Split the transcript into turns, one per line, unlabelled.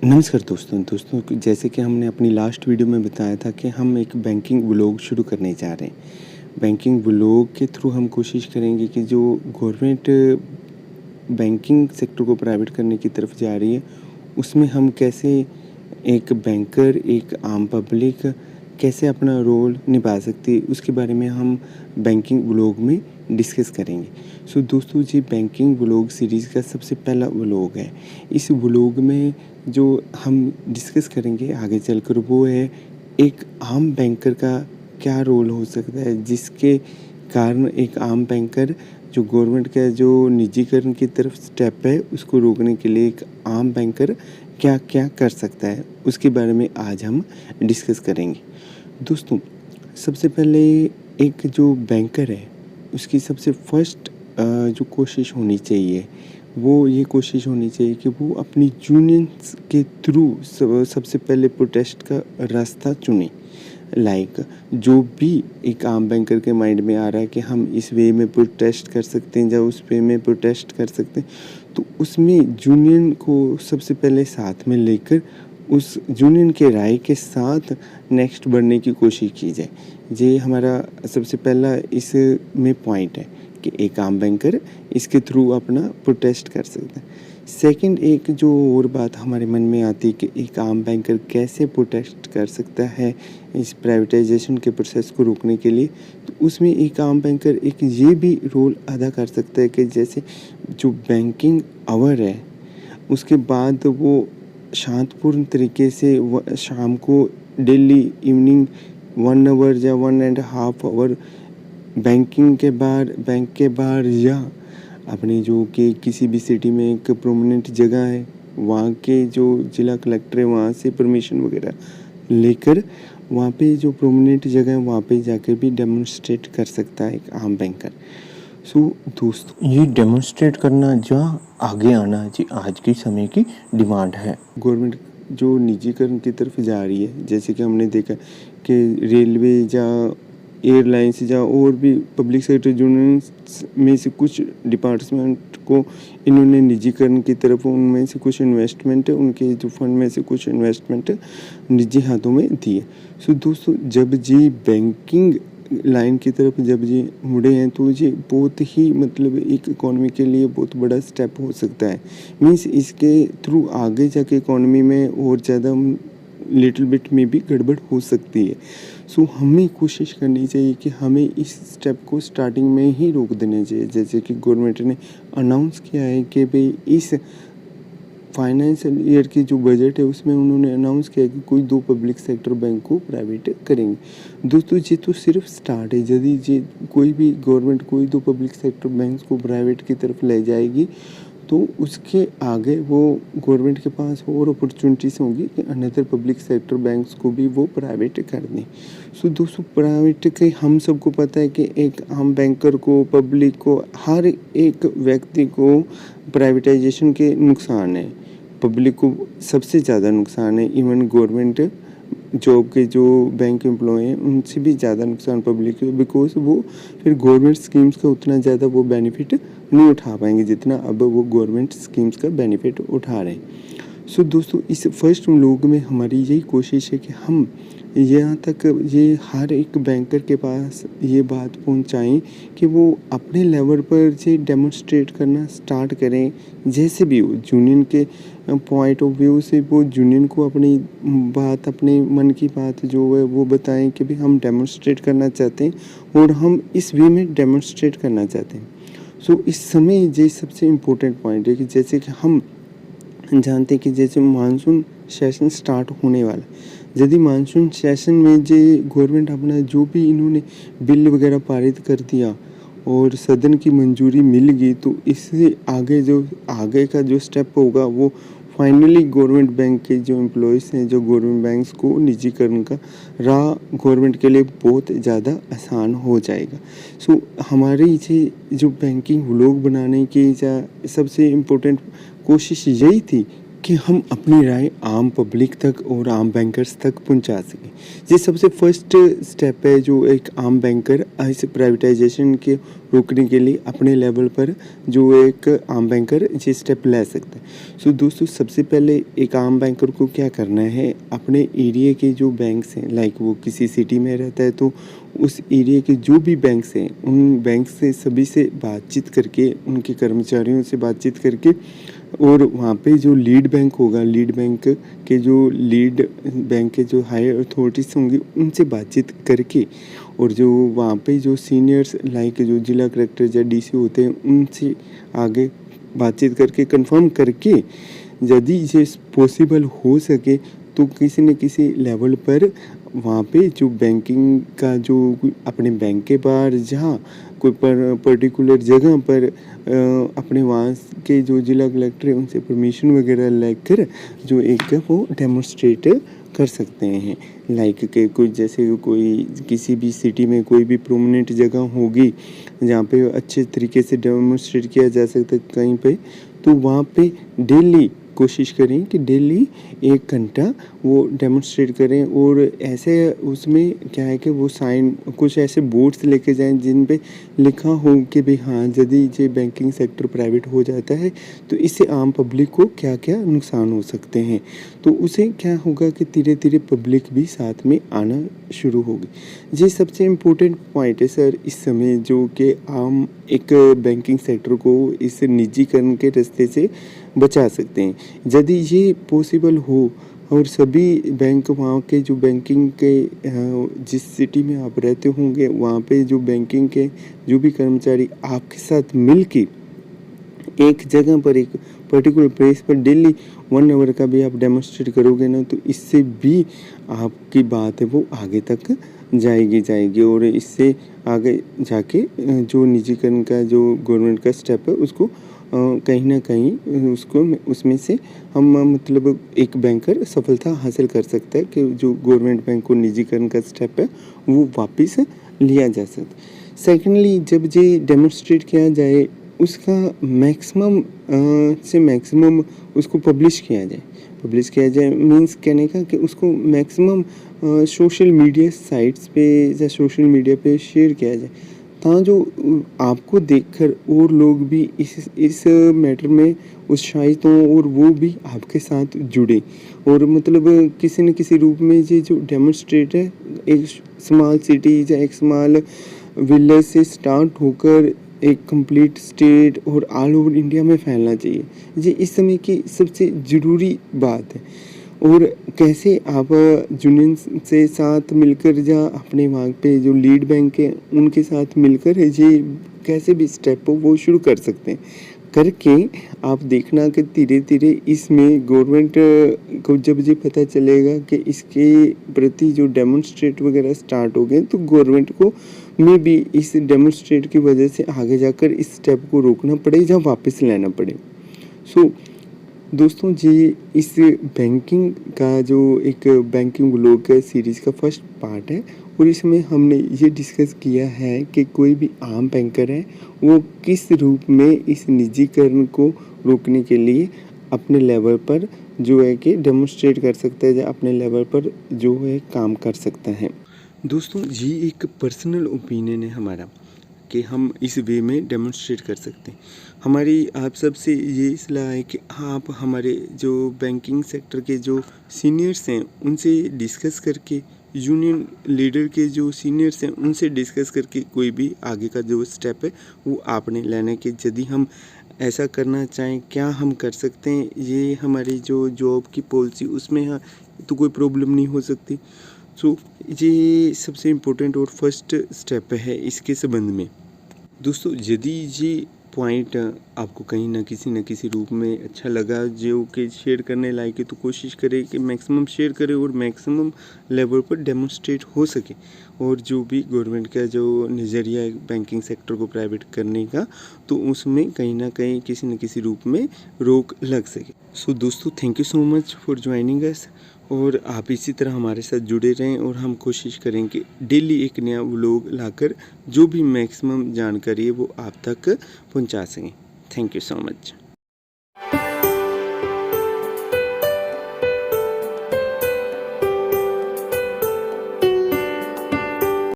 नमस्कार दोस्तों जैसे कि हमने अपनी लास्ट वीडियो में बताया था कि हम एक बैंकिंग व्लॉग शुरू करने जा रहे हैं। बैंकिंग व्लॉग के थ्रू हम कोशिश करेंगे कि जो गवर्नमेंट बैंकिंग सेक्टर को प्राइवेट करने की तरफ जा रही है, उसमें हम कैसे एक बैंकर, एक आम पब्लिक कैसे अपना रोल निभा सकती है, उसके बारे में हम बैंकिंग व्लॉग में डिस्कस करेंगे। सो दोस्तों जी, बैंकिंग व्लॉग सीरीज़ का सबसे पहला व्लॉग है। इस व्लॉग में जो हम डिस्कस करेंगे आगे चलकर वो है एक आम बैंकर का क्या रोल हो सकता है, जिसके कारण एक आम बैंकर जो गवर्नमेंट का जो निजीकरण की तरफ स्टेप है उसको रोकने के लिए एक आम बैंकर क्या क्या कर सकता है, उसके बारे में आज हम डिस्कस करेंगे। दोस्तों, सबसे पहले एक जो बैंकर है उसकी सबसे फर्स्ट जो कोशिश होनी चाहिए वो ये कोशिश होनी चाहिए कि वो अपनी यूनियंस के थ्रू सबसे पहले प्रोटेस्ट का रास्ता चुने। जो भी एक आम बैंकर के माइंड में आ रहा है कि हम इस वे में प्रोटेस्ट कर सकते हैं या उस वे में प्रोटेस्ट कर सकते हैं, तो उसमें यूनियन को सबसे पहले साथ में लेकर उस यूनियन के राय के साथ नेक्स्ट बढ़ने की कोशिश की जाए। ये हमारा सबसे पहला इसमें पॉइंट है कि एक आम बैंकर इसके थ्रू अपना प्रोटेस्ट कर सकता है। सेकंड, एक जो और बात हमारे मन में आती है कि एक आम बैंकर कैसे प्रोटेस्ट कर सकता है इस प्राइवेटाइजेशन के प्रोसेस को रोकने के लिए, तो उसमें एक आम बैंकर एक ये भी रोल अदा कर सकता है कि जैसे जो बैंकिंग आवर है उसके बाद वो शांतपूर्ण तरीके से शाम को डेली इवनिंग 1 आवर या 1.5 आवर बैंक के बाहर या अपनी जो कि किसी भी सिटी में एक प्रोमिनेंट जगह है वहाँ के जो जिला कलेक्टर है वहाँ से परमिशन वगैरह लेकर वहाँ पे जो प्रोमिनेंट जगह है वहाँ पे जाकर भी डेमोन्स्ट्रेट कर सकता है एक आम बैंकर। सो दोस्तों, ये डेमोन्स्ट्रेट करना या आगे आना जी आज के समय की डिमांड है। गवर्नमेंट जो निजीकरण की तरफ जा रही है, जैसे कि हमने देखा कि रेलवे या एयरलाइंस या और भी पब्लिक सेक्टर यूनियंस में से कुछ डिपार्टमेंट को इन्होंने निजीकरण की तरफ उनमें से कुछ इन्वेस्टमेंट उनके जो फंड में से कुछ इन्वेस्टमेंट निजी हाथों में दी है। सो दोस्तों, जब जी बैंकिंग लाइन की तरफ जब ये मुड़े हैं तो ये बहुत ही मतलब एक इकोनॉमी के लिए बहुत बड़ा स्टेप हो सकता है। मीन्स इसके थ्रू आगे जाके इकोनॉमी में और ज़्यादा लिटिल बिट में भी गड़बड़ हो सकती है। सो हमें कोशिश करनी चाहिए कि हमें इस स्टेप को स्टार्टिंग में ही रोक देना चाहिए। जैसे कि गवर्नमेंट ने अनाउंस किया है कि भाई इस फाइनेंशियल ईयर की जो बजट है उसमें उन्होंने अनाउंस किया कि कोई 2 पब्लिक सेक्टर बैंक को प्राइवेट करेंगे। दोस्तों, ये तो सिर्फ स्टार्ट है। यदि ये कोई भी गवर्नमेंट कोई 2 पब्लिक सेक्टर बैंक को प्राइवेट की तरफ ले जाएगी तो उसके आगे वो गवर्नमेंट के पास और अपॉर्चुनिटीज़ होंगी कि अनदर पब्लिक सेक्टर बैंक्स को भी वो प्राइवेट कर दें। सो दोस्तों, प्राइवेट के हम सबको पता है कि एक आम बैंकर को, पब्लिक को, हर एक व्यक्ति को प्राइवेटाइजेशन के नुकसान है। पब्लिक को सबसे ज़्यादा नुकसान है। इवन गवर्नमेंट जॉब के जो बैंक एम्प्लॉय हैं उनसे भी ज़्यादा नुकसान पब्लिक को, बिकॉज वो फिर गवर्नमेंट स्कीम्स का उतना ज़्यादा वो बेनिफिट नहीं उठा पाएंगे जितना अब वो गवर्नमेंट स्कीम्स का बेनिफिट उठा रहे हैं। सो दोस्तों, इस फर्स्ट व्लॉग में हमारी यही कोशिश है कि हम यहाँ तक ये हर एक बैंकर के पास ये बात पहुँचाएं कि वो अपने लेवल पर ये डेमोन्स्ट्रेट करना स्टार्ट करें। जैसे भी हो, यूनियन के पॉइंट ऑफ व्यू से वो यूनियन को अपनी बात, अपने मन की बात जो है वो बताएं कि भाई हम डेमोन्स्ट्रेट करना चाहते हैं और हम इस वे में डेमोन्स्ट्रेट करना चाहते हैं। सो इस समय ये सबसे इम्पोर्टेंट पॉइंट है कि जैसे कि हम जानते हैं कि जैसे मानसून सेशन स्टार्ट होने वाला, यदि मानसून सेशन में जो गवर्नमेंट अपना जो भी इन्होंने बिल वगैरह पारित कर दिया और सदन की मंजूरी मिल गई, तो इससे आगे जो आगे का जो स्टेप होगा वो फाइनली गवर्नमेंट बैंक के जो एम्प्लॉयज़ हैं, जो गवर्नमेंट बैंक्स को निजीकरण का राह गवर्नमेंट के लिए बहुत ज़्यादा आसान हो जाएगा। सो हमारी ये जो बैंकिंग व्लॉग बनाने की सबसे इम्पोर्टेंट कोशिश यही थी कि हम अपनी राय आम पब्लिक तक और आम बैंकर्स तक पहुंचा सकें। ये सबसे फर्स्ट स्टेप है जो एक आम बैंकर इस प्राइवेटाइजेशन के रोकने के लिए अपने लेवल पर जो एक आम बैंकर ये स्टेप ले सकता है। सो दोस्तों, सबसे पहले एक आम बैंकर को क्या करना है, अपने एरिया के जो बैंक्स हैं, लाइक वो किसी सिटी में रहता है तो उस एरिया के जो भी बैंक्स हैं उन बैंक से सभी से बातचीत करके, उनके कर्मचारियों से बातचीत करके, और वहाँ पे जो लीड बैंक होगा, लीड बैंक के जो लीड बैंक के जो हायर अथॉरिटीज़ होंगी उनसे बातचीत करके, और जो वहाँ पे जो सीनियर्स लाइक जो जिला कलेक्टर या डीसी होते हैं उनसे आगे बातचीत करके कंफर्म करके, यदि ये पॉसिबल हो सके तो किसी न किसी लेवल पर वहाँ पे जो बैंकिंग का जो अपने बैंक के बाहर जहाँ कोई पर्टिकुलर जगह पर अपने वहाँ के जो जिला कलेक्टर है उनसे परमिशन वगैरह लेकर जो एक वो डेमोन्स्ट्रेट कर सकते हैं। लाइक के कोई जैसे कोई किसी भी सिटी में कोई भी प्रोमिनेंट जगह होगी जहाँ पे अच्छे तरीके से डेमोन्स्ट्रेट किया जा सकता है कहीं पे, तो वहाँ पे डेली कोशिश करें कि डेली 1 घंटा वो डेमोन्स्ट्रेट करें, और ऐसे उसमें क्या है कि वो साइन कुछ ऐसे बोर्ड्स लेके जाएं जिन पे लिखा हो कि भाई हाँ, यदि ये बैंकिंग सेक्टर प्राइवेट हो जाता है तो इससे आम पब्लिक को क्या क्या नुकसान हो सकते हैं। तो उसे क्या होगा कि धीरे धीरे पब्लिक भी साथ में आना शुरू होगी। ये सबसे इम्पोर्टेंट पॉइंट है सर इस समय, जो कि आम एक बैंकिंग सेक्टर को इस निजीकरण के रास्ते से बचा सकते हैं। यदि ये पॉसिबल हो और सभी बैंक वहाँ के जो बैंकिंग के जिस सिटी में आप रहते होंगे वहाँ पे जो बैंकिंग के जो भी कर्मचारी आपके साथ मिलके एक जगह पर एक पर्टिकुलर प्लेस पर डेली 1 आवर का भी आप डेमोन्स्ट्रेट करोगे ना, तो इससे भी आपकी बात है वो आगे तक जाएगी, और इससे आगे जाके जो निजीकरण का जो गवर्नमेंट का स्टेप है उसको कहीं ना कहीं उसमें से हम मतलब एक बैंकर सफलता हासिल कर सकता है कि जो गवर्नमेंट बैंक को निजीकरण का स्टेप है वो वापस लिया जा सकता है। सेकेंडली, जब ये डेमोन्स्ट्रेट किया जाए उसका मैक्सिमम से मैक्सिमम उसको पब्लिश किया जाए मीन्स कहने का कि उसको मैक्सिमम सोशल मीडिया साइट्स पे या सोशल मीडिया पे शेयर किया जाए, ता जो आपको देखकर और लोग भी इस मैटर में उत्साहित हों और वो भी आपके साथ जुड़े, और मतलब किसी न किसी रूप में ये जो डेमोन्स्ट्रेट है एक स्मॉल सिटी या एक स्मॉल विलेज से स्टार्ट होकर एक कंप्लीट स्टेट और ऑल ओवर इंडिया में फैलना चाहिए। ये इस समय की सबसे ज़रूरी बात है। और कैसे आप यूनियन से साथ मिलकर या अपने वहाँ पे जो लीड बैंक है उनके साथ मिलकर ये कैसे भी स्टेप हो वो शुरू कर सकते हैं। करके आप देखना कि धीरे धीरे इसमें गवर्नमेंट को जब ये पता चलेगा कि इसके प्रति जो डेमोन्स्ट्रेट वगैरह स्टार्ट हो गए तो गवर्नमेंट को में भी इस डेमोन्स्ट्रेट की वजह से आगे जाकर इस स्टेप को रोकना पड़े या वापस लेना पड़े। सो दोस्तों, जी इस बैंकिंग का जो एक बैंकिंग व्लॉग का सीरीज़ का फर्स्ट पार्ट है, और इसमें हमने ये डिस्कस किया है कि कोई भी आम बैंकर है वो किस रूप में इस निजीकरण को रोकने के लिए अपने लेवल पर जो है कि डेमोन्स्ट्रेट कर सकता है या अपने लेवल पर जो है काम कर सकता है। दोस्तों, ये एक पर्सनल ओपिनियन है हमारा कि हम इस वे में डेमोन्स्ट्रेट कर सकते हैं। हमारी आप सबसे ये सलाह है कि आप हमारे जो बैंकिंग सेक्टर के जो सीनियर्स हैं उनसे डिस्कस करके, यूनियन लीडर के जो सीनियर्स हैं उनसे डिस्कस करके कोई भी आगे का जो स्टेप है वो आपने लेना है कि यदि हम ऐसा करना चाहें क्या हम कर सकते हैं। ये हमारी जो जॉब की पॉलिसी उसमें तो कोई प्रॉब्लम नहीं हो सकती। सो ये सबसे इम्पोर्टेंट और फर्स्ट स्टेप है इसके संबंध में। दोस्तों, यदि ये पॉइंट आपको कहीं ना किसी रूप में अच्छा लगा जो कि शेयर करने लायक है, तो कोशिश करें कि मैक्सिमम शेयर करें और मैक्सिमम लेवल पर डेमोन्स्ट्रेट हो सके, और जो भी गवर्नमेंट का जो नज़रिया है बैंकिंग सेक्टर को प्राइवेट करने का, तो उसमें कहीं ना कहीं किसी न किसी रूप में रोक लग सके। सो दोस्तों, thank you so much for joining us, और आप इसी तरह हमारे साथ जुड़े रहें, और हम कोशिश करें कि डेली एक नया व्लॉग लाकर जो भी मैक्सिमम जानकारी है वो आप तक पहुंचा सकें। Thank you so much.